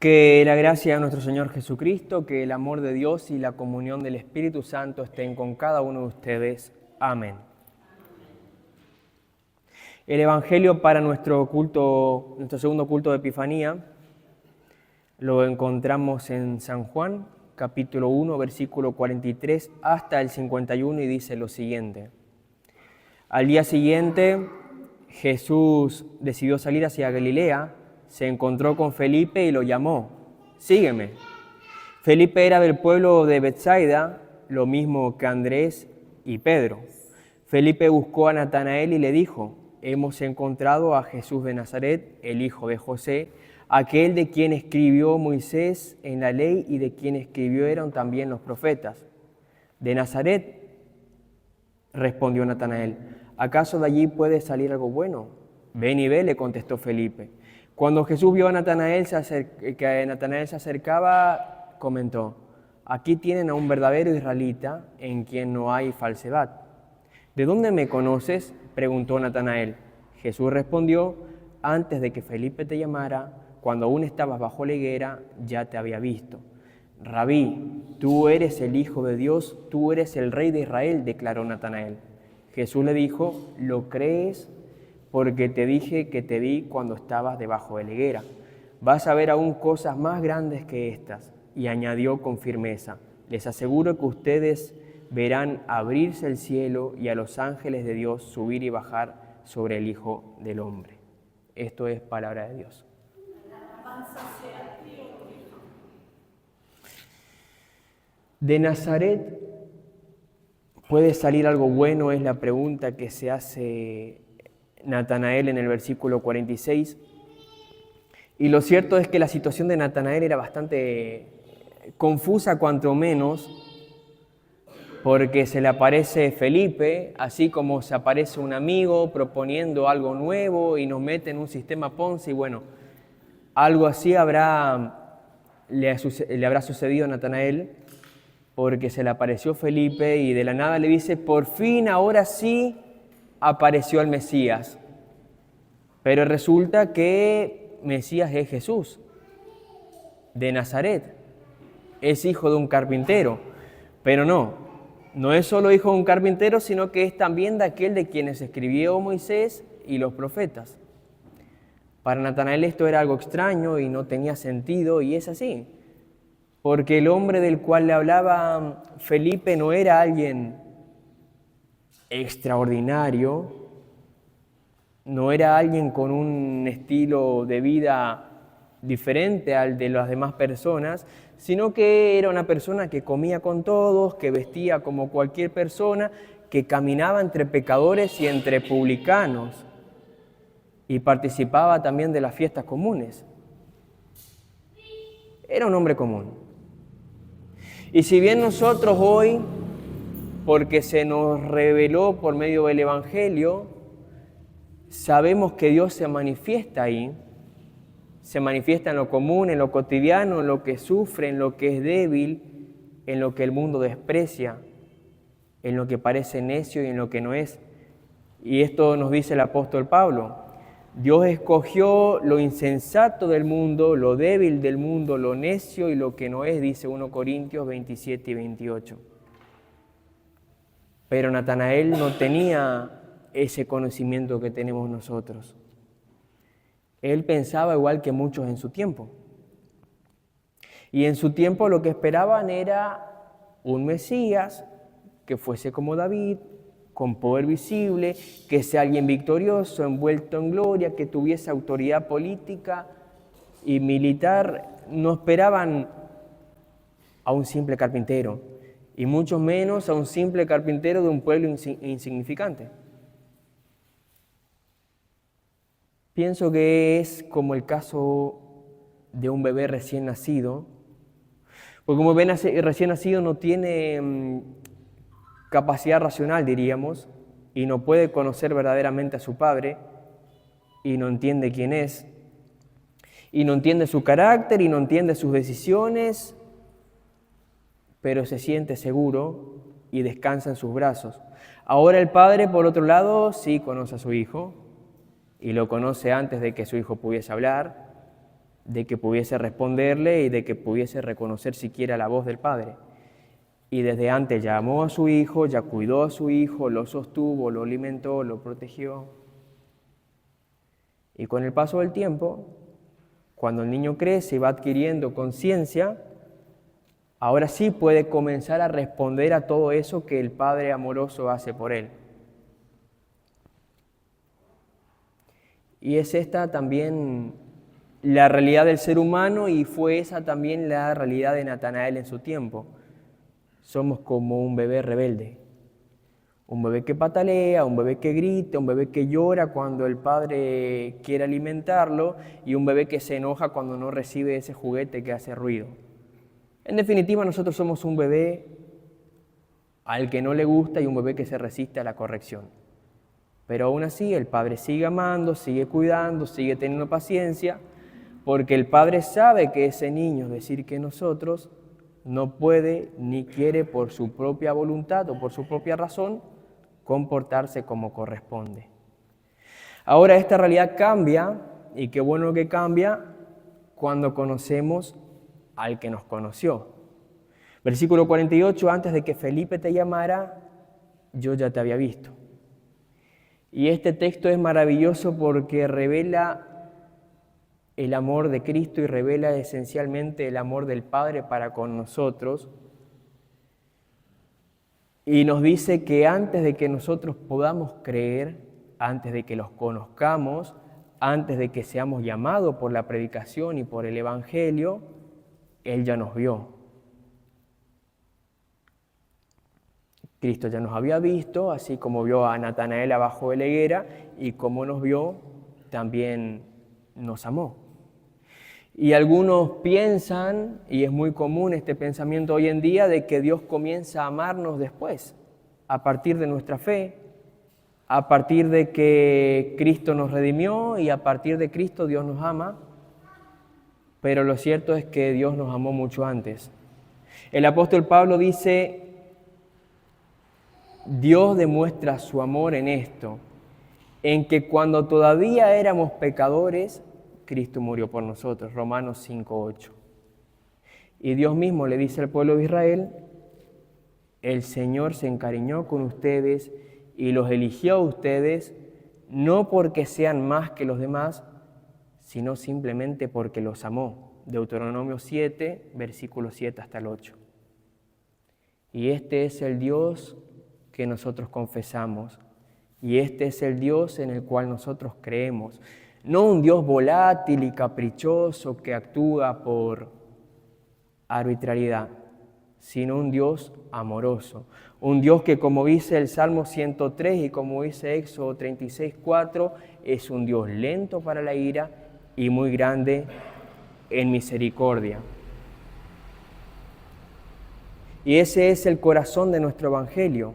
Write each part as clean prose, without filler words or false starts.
Que la gracia de nuestro Señor Jesucristo, que el amor de Dios y la comunión del Espíritu Santo estén con cada uno de ustedes. Amén. El Evangelio para nuestro segundo culto de Epifanía, lo encontramos en San Juan, capítulo 1, versículo 43 hasta el 51, y dice lo siguiente. Al día siguiente, Jesús decidió salir hacia Galilea, se encontró con Felipe y lo llamó: «Sígueme». Felipe era del pueblo de Betsaida, lo mismo que Andrés y Pedro. Felipe buscó a Natanael y le dijo: «Hemos encontrado a Jesús de Nazaret, el hijo de José, aquel de quien escribió Moisés en la ley y de quien escribieron también los profetas». «¿De Nazaret?», respondió Natanael. «¿Acaso de allí puede salir algo bueno?». «Ven y ve», le contestó Felipe. Cuando Jesús vio a Natanael que Natanael se acercaba, comentó: «Aquí tienen a un verdadero israelita en quien no hay falsedad». «¿De dónde me conoces?», preguntó Natanael. Jesús respondió: «Antes de que Felipe te llamara, cuando aún estabas bajo la higuera, ya te había visto». «Rabí, tú eres el Hijo de Dios, tú eres el Rey de Israel», declaró Natanael. Jesús le dijo: «¿Lo crees? Porque te dije que te vi cuando estabas debajo de la higuera. Vas a ver aún cosas más grandes que estas». Y añadió con firmeza: «Les aseguro que ustedes verán abrirse el cielo y a los ángeles de Dios subir y bajar sobre el Hijo del Hombre». Esto es palabra de Dios. ¿De Nazaret puede salir algo bueno?, es la pregunta que se hace Natanael en el versículo 46. Y lo cierto es que la situación de Natanael era bastante confusa, cuanto menos, porque se le aparece Felipe, así como se aparece un amigo proponiendo algo nuevo y nos mete en un sistema Ponzi. Y bueno, algo así le habrá sucedido a Natanael, porque se le apareció Felipe y de la nada le dice: «Por fin, ahora sí apareció el Mesías». Pero resulta que Mesías es Jesús de Nazaret, es hijo de un carpintero. Pero no es solo hijo de un carpintero, sino que es también de aquel de quienes escribió Moisés y los profetas. Para Natanael esto era algo extraño y no tenía sentido, y es así, porque el hombre del cual le hablaba Felipe no era alguien extraordinario, no era alguien con un estilo de vida diferente al de las demás personas, sino que era una persona que comía con todos, que vestía como cualquier persona, que caminaba entre pecadores y entre publicanos, y participaba también de las fiestas comunes. Era un hombre común. Y si bien nosotros hoy, porque se nos reveló por medio del Evangelio, sabemos que Dios se manifiesta ahí, se manifiesta en lo común, en lo cotidiano, en lo que sufre, en lo que es débil, en lo que el mundo desprecia, en lo que parece necio y en lo que no es. Y esto nos dice el apóstol Pablo: Dios escogió lo insensato del mundo, lo débil del mundo, lo necio y lo que no es, dice 1 Corintios 27 y 28. Pero Natanael no tenía ese conocimiento que tenemos nosotros. Él pensaba igual que muchos en su tiempo. Y en su tiempo lo que esperaban era un Mesías que fuese como David, con poder visible, que sea alguien victorioso, envuelto en gloria, que tuviese autoridad política y militar. No esperaban a un simple carpintero, y mucho menos a un simple carpintero de un pueblo insignificante. Pienso que es como el caso de un bebé recién nacido, porque un bebé recién nacido no tiene capacidad racional, diríamos, y no puede conocer verdaderamente a su padre, y no entiende quién es, y no entiende su carácter, y no entiende sus decisiones, pero se siente seguro y descansa en sus brazos. Ahora el padre, por otro lado, sí conoce a su hijo, y lo conoce antes de que su hijo pudiese hablar, de que pudiese responderle y de que pudiese reconocer siquiera la voz del Padre. Y desde antes ya amó a su hijo, ya cuidó a su hijo, lo sostuvo, lo alimentó, lo protegió. Y con el paso del tiempo, cuando el niño crece y va adquiriendo conciencia, ahora sí puede comenzar a responder a todo eso que el Padre amoroso hace por él. Y es esta también la realidad del ser humano y fue esa también la realidad de Natanael en su tiempo. Somos como un bebé rebelde, un bebé que patalea, un bebé que grita, un bebé que llora cuando el padre quiere alimentarlo y un bebé que se enoja cuando no recibe ese juguete que hace ruido. En definitiva, nosotros somos un bebé al que no le gusta y un bebé que se resiste a la corrección. Pero aún así el padre sigue amando, sigue cuidando, sigue teniendo paciencia, porque el padre sabe que ese niño, es decir, que nosotros, no puede ni quiere por su propia voluntad o por su propia razón comportarse como corresponde. Ahora esta realidad cambia, y qué bueno que cambia, cuando conocemos al que nos conoció. Versículo 48, antes de que Felipe te llamara, yo ya te había visto. Y este texto es maravilloso porque revela el amor de Cristo y revela esencialmente el amor del Padre para con nosotros. Y nos dice que antes de que nosotros podamos creer, antes de que los conozcamos, antes de que seamos llamados por la predicación y por el Evangelio, Él ya nos vio. Cristo ya nos había visto, así como vio a Natanael abajo de la higuera, y como nos vio, también nos amó. Y algunos piensan, y es muy común este pensamiento hoy en día, de que Dios comienza a amarnos después, a partir de nuestra fe, a partir de que Cristo nos redimió y a partir de Cristo Dios nos ama, pero lo cierto es que Dios nos amó mucho antes. El apóstol Pablo dice, Dios demuestra su amor en esto, en que cuando todavía éramos pecadores, Cristo murió por nosotros, Romanos 5:8. Y Dios mismo le dice al pueblo de Israel, el Señor se encariñó con ustedes y los eligió a ustedes, no porque sean más que los demás, sino simplemente porque los amó. Deuteronomio 7, versículos 7 hasta el 8. Y este es el Dios que nosotros confesamos, y este es el Dios en el cual nosotros creemos. No un Dios volátil y caprichoso que actúa por arbitrariedad, sino un Dios amoroso. Un Dios que, como dice el Salmo 103 y como dice Éxodo 36:4, es un Dios lento para la ira y muy grande en misericordia. Y ese es el corazón de nuestro Evangelio,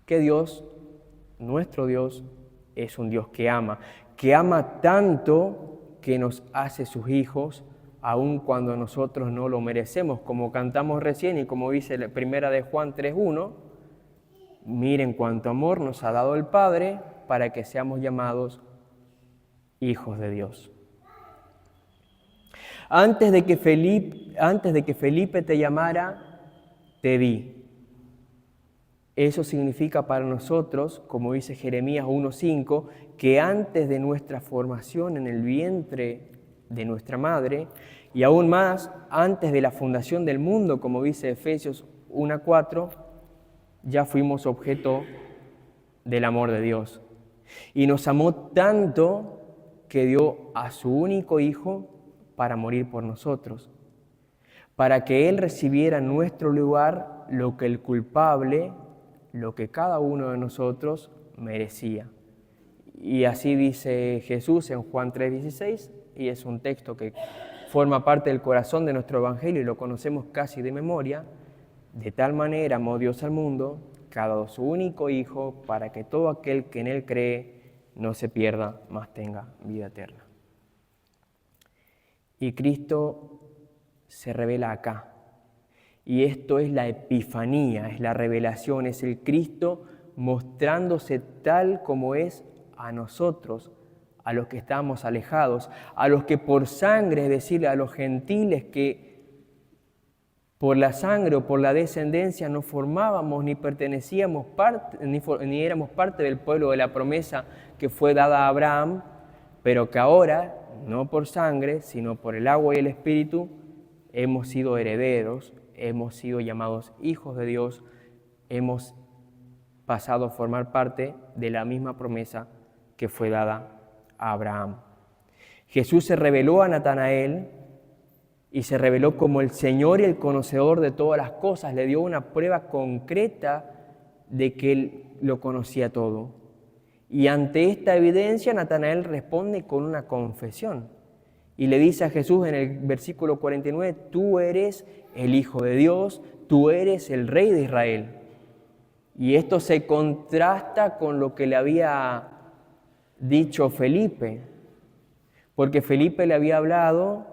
que Dios, nuestro Dios, es un Dios que ama tanto que nos hace sus hijos, aun cuando nosotros no lo merecemos, como cantamos recién y como dice la primera de Juan 3:1, miren cuánto amor nos ha dado el Padre para que seamos llamados hijos de Dios. Antes de que Felipe te llamara, te vi. Eso significa para nosotros, como dice Jeremías 1:5, que antes de nuestra formación en el vientre de nuestra madre, y aún más antes de la fundación del mundo, como dice Efesios 1:4, ya fuimos objeto del amor de Dios. Y nos amó tanto que dio a su único Hijo para morir por nosotros, para que Él recibiera en nuestro lugar lo que el culpable, lo que cada uno de nosotros merecía. Y así dice Jesús en Juan 3:16, y es un texto que forma parte del corazón de nuestro Evangelio y lo conocemos casi de memoria. De tal manera amó Dios al mundo, que ha dado su único Hijo, para que todo aquel que en Él cree no se pierda, mas tenga vida eterna. Y Cristo se revela acá. Y esto es la epifanía, es la revelación, es el Cristo mostrándose tal como es a nosotros, a los que estábamos alejados, a los que por sangre, es decir, a los gentiles que por la sangre o por la descendencia no formábamos ni pertenecíamos ni éramos parte del pueblo de la promesa que fue dada a Abraham, pero que ahora, no por sangre, sino por el agua y el Espíritu, hemos sido herederos, hemos sido llamados hijos de Dios, hemos pasado a formar parte de la misma promesa que fue dada a Abraham. Jesús se reveló a Natanael y se reveló como el Señor y el conocedor de todas las cosas. Le dio una prueba concreta de que Él lo conocía todo. Y ante esta evidencia, Natanael responde con una confesión. Y le dice a Jesús en el versículo 49, tú eres el Hijo de Dios, tú eres el Rey de Israel. Y esto se contrasta con lo que le había dicho Felipe, porque Felipe le había hablado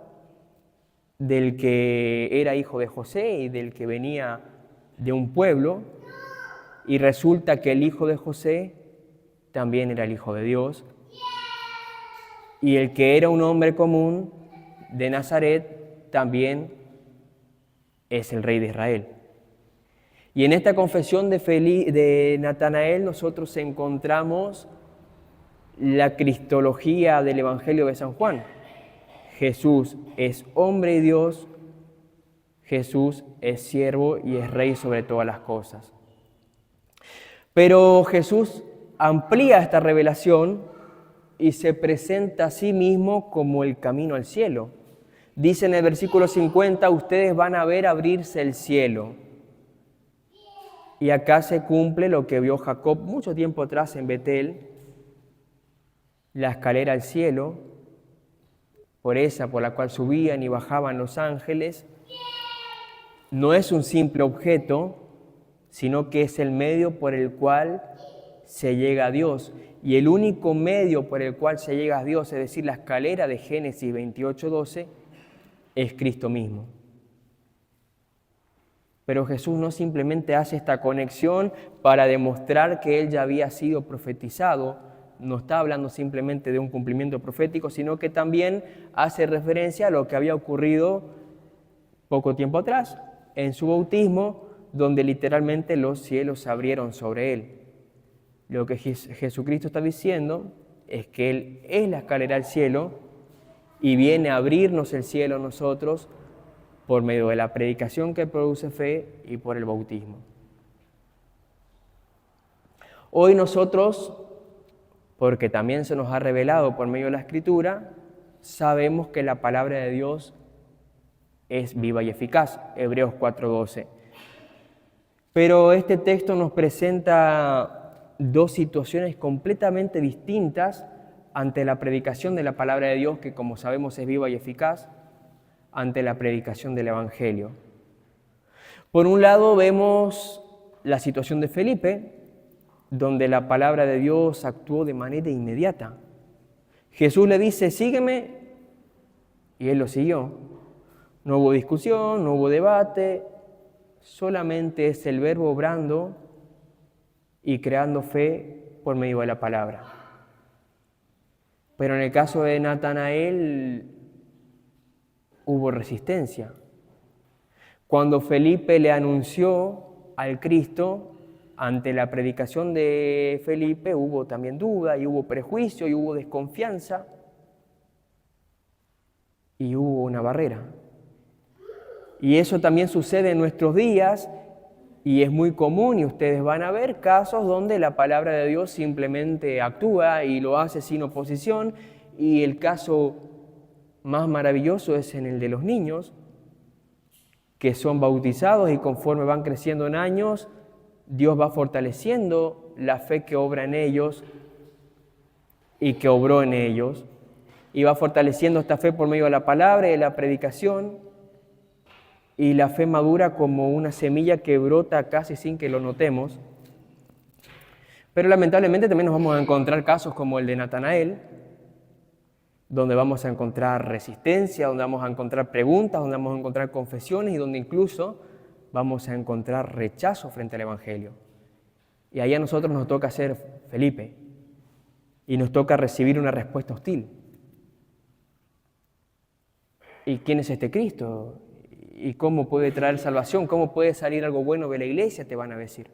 del que era hijo de José y del que venía de un pueblo, y resulta que el hijo de José también era el Hijo de Dios, y el que era un hombre común de Nazaret también es el Rey de Israel. Y en esta confesión de Natanael nosotros encontramos la cristología del Evangelio de San Juan. Jesús es hombre y Dios, Jesús es siervo y es Rey sobre todas las cosas. Pero Jesús amplía esta revelación y se presenta a sí mismo como el camino al cielo. Dice en el versículo 50, ustedes van a ver abrirse el cielo. Y acá se cumple lo que vio Jacob mucho tiempo atrás en Betel, la escalera al cielo, por la cual subían y bajaban los ángeles. No es un simple objeto, sino que es el medio por el cual se llega a Dios. Y el único medio por el cual se llega a Dios, es decir, la escalera de Génesis 28:12, es Cristo mismo. Pero Jesús no simplemente hace esta conexión para demostrar que Él ya había sido profetizado, no está hablando simplemente de un cumplimiento profético, sino que también hace referencia a lo que había ocurrido poco tiempo atrás, en su bautismo, donde literalmente los cielos se abrieron sobre Él. Lo que Jesucristo está diciendo es que Él es la escalera al cielo y viene a abrirnos el cielo a nosotros por medio de la predicación que produce fe y por el bautismo. Hoy nosotros, porque también se nos ha revelado por medio de la Escritura, sabemos que la palabra de Dios es viva y eficaz, Hebreos 4:12. Pero este texto nos presenta dos situaciones completamente distintas ante la predicación de la palabra de Dios, que como sabemos es viva y eficaz, ante la predicación del Evangelio. Por un lado vemos la situación de Felipe, donde la palabra de Dios actuó de manera inmediata. Jesús le dice, sígueme, y él lo siguió. No hubo discusión, no hubo debate, solamente es el verbo obrando y creando fe por medio de la palabra. Pero en el caso de Natanael hubo resistencia. Cuando Felipe le anunció al Cristo, ante la predicación de Felipe hubo también duda, y hubo prejuicio, y hubo desconfianza, y hubo una barrera. Y eso también sucede en nuestros días, y es muy común, y ustedes van a ver casos donde la palabra de Dios simplemente actúa y lo hace sin oposición, y el caso más maravilloso es en el de los niños, que son bautizados y conforme van creciendo en años, Dios va fortaleciendo la fe que obra en ellos y que obró en ellos, y va fortaleciendo esta fe por medio de la palabra y de la predicación, y la fe madura como una semilla que brota casi sin que lo notemos. Pero lamentablemente también nos vamos a encontrar casos como el de Natanael, donde vamos a encontrar resistencia, donde vamos a encontrar preguntas, donde vamos a encontrar confesiones y donde incluso vamos a encontrar rechazo frente al Evangelio. Y ahí a nosotros nos toca ser Felipe y nos toca recibir una respuesta hostil. ¿Y quién es este Cristo? ¿Y cómo puede traer salvación? ¿Cómo puede salir algo bueno de la iglesia? Te van a decir.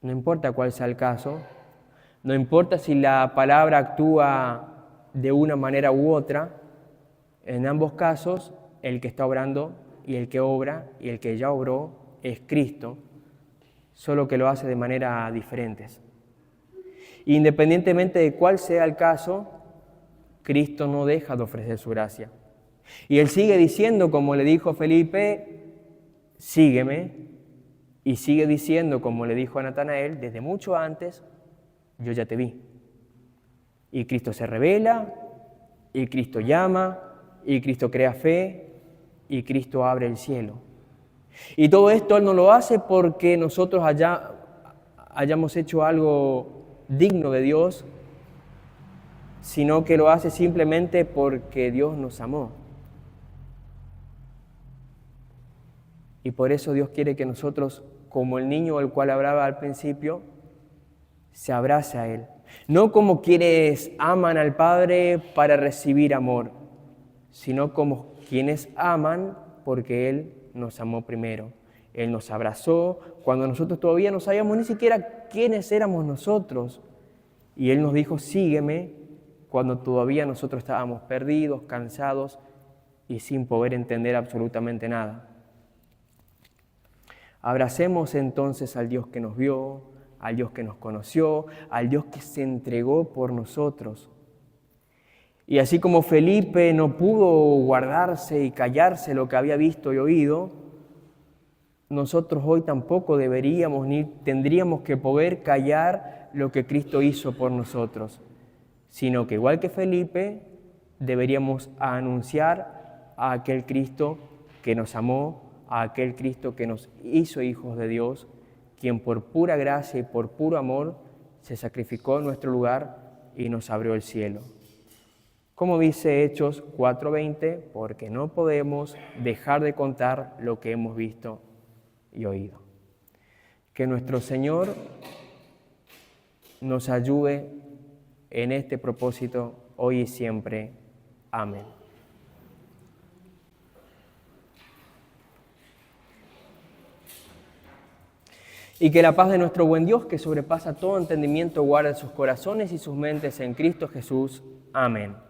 No importa cuál sea el caso, no importa si la palabra actúa de una manera u otra, en ambos casos el que está obrando y el que obra y el que ya obró es Cristo, solo que lo hace de manera diferentes. Independientemente de cuál sea el caso, Cristo no deja de ofrecer su gracia. Y Él sigue diciendo, como le dijo Felipe, sígueme, y sigue diciendo, como le dijo a Natanael, desde mucho antes, yo ya te vi. Y Cristo se revela, y Cristo llama, y Cristo crea fe, y Cristo abre el cielo. Y todo esto Él no lo hace porque nosotros hayamos hecho algo digno de Dios, sino que lo hace simplemente porque Dios nos amó. Y por eso Dios quiere que nosotros, como el niño al cual hablaba al principio, se abrace a Él. No como quienes aman al Padre para recibir amor, sino como quienes aman porque Él nos amó primero. Él nos abrazó cuando nosotros todavía no sabíamos ni siquiera quiénes éramos nosotros. Y Él nos dijo, sígueme, cuando todavía nosotros estábamos perdidos, cansados y sin poder entender absolutamente nada. Abracemos entonces al Dios que nos vio, al Dios que nos conoció, al Dios que se entregó por nosotros. Y así como Felipe no pudo guardarse y callarse lo que había visto y oído, nosotros hoy tampoco deberíamos ni tendríamos que poder callar lo que Cristo hizo por nosotros, sino que igual que Felipe, deberíamos anunciar a aquel Cristo que nos amó, a aquel Cristo que nos hizo hijos de Dios, quien por pura gracia y por puro amor se sacrificó en nuestro lugar y nos abrió el cielo. Como dice Hechos 4:20, porque no podemos dejar de contar lo que hemos visto y oído. Que nuestro Señor nos ayude en este propósito hoy y siempre. Amén. Y que la paz de nuestro buen Dios, que sobrepasa todo entendimiento, guarde sus corazones y sus mentes en Cristo Jesús. Amén.